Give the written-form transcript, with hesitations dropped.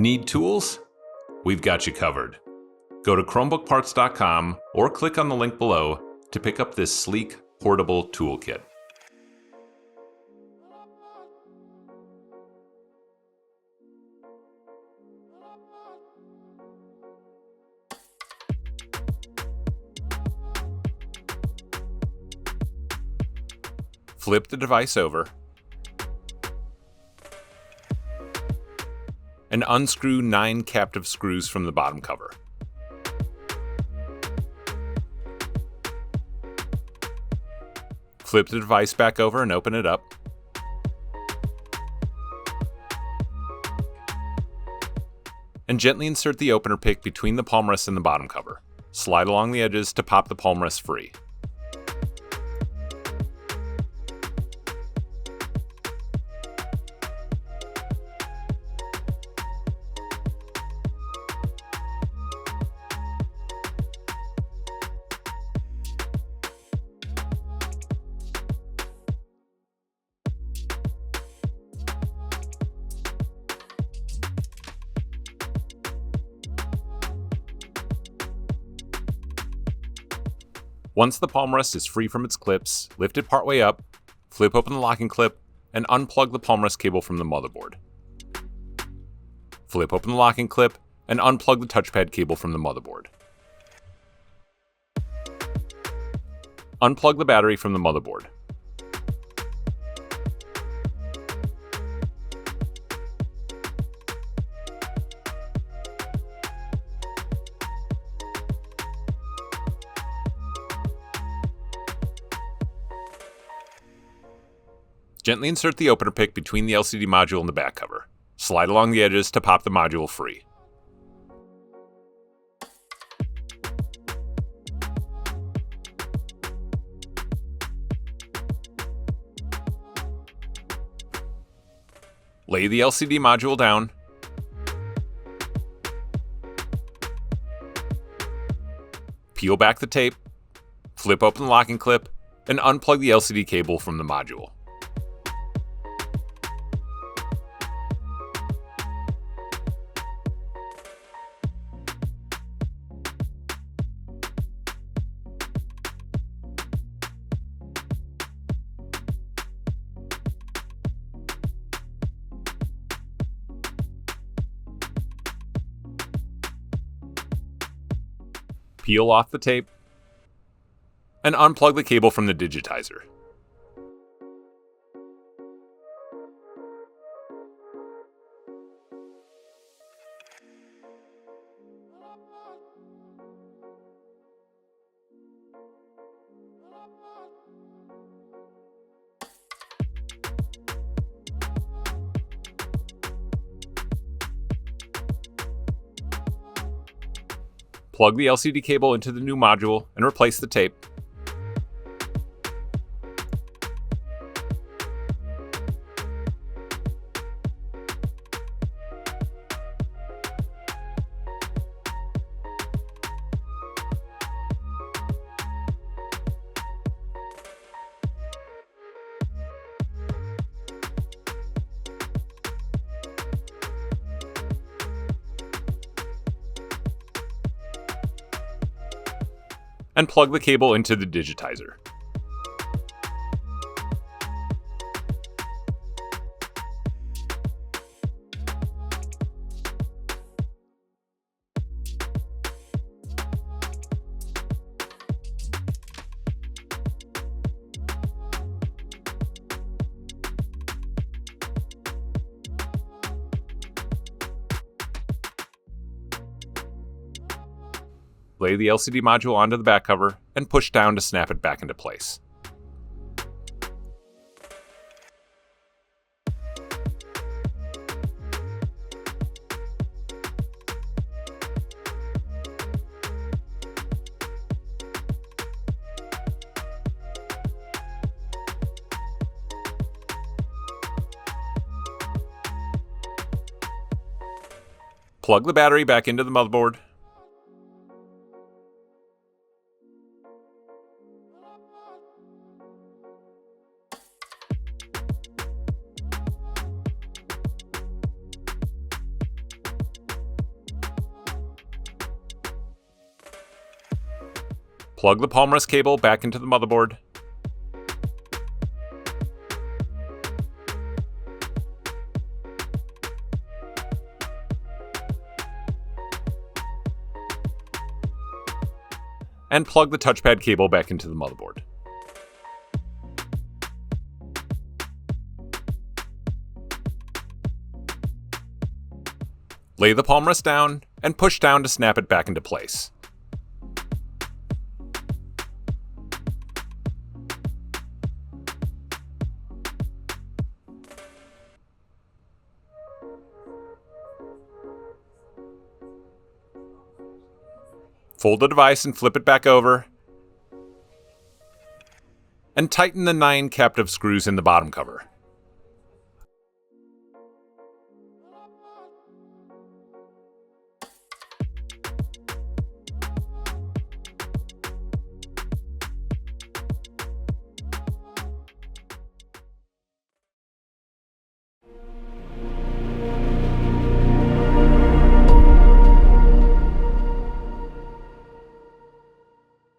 Need tools? We've got you covered. Go to ChromebookParts.com or click on the link below to pick up this sleek, portable toolkit. Flip the device over and unscrew 9 captive screws from the bottom cover. Flip the device back over and open it up. And gently insert the opener pick between the palmrest and the bottom cover. Slide along the edges to pop the palmrest free. Once the palmrest is free from its clips, lift it partway up, flip open the locking clip, and unplug the palmrest cable from the motherboard. Flip open the locking clip, and unplug the touchpad cable from the motherboard. Unplug the battery from the motherboard. Gently insert the opener pick between the LCD module and the back cover. Slide along the edges to pop the module free. Lay the LCD module down. Peel back the tape, flip open the locking clip, and unplug the LCD cable from the module. Peel off the tape, and unplug the cable from the digitizer. Plug the LCD cable into the new module and replace the tape. And plug the cable into the digitizer. Lay the LCD module onto the back cover and push down to snap it back into place. Plug the battery back into the motherboard. Plug the Palmrest cable back into the motherboard. And plug the touchpad cable back into the motherboard. Lay the Palmrest down and push down to snap it back into place. Fold the device and flip it back over. And tighten the 9 captive screws in the bottom cover.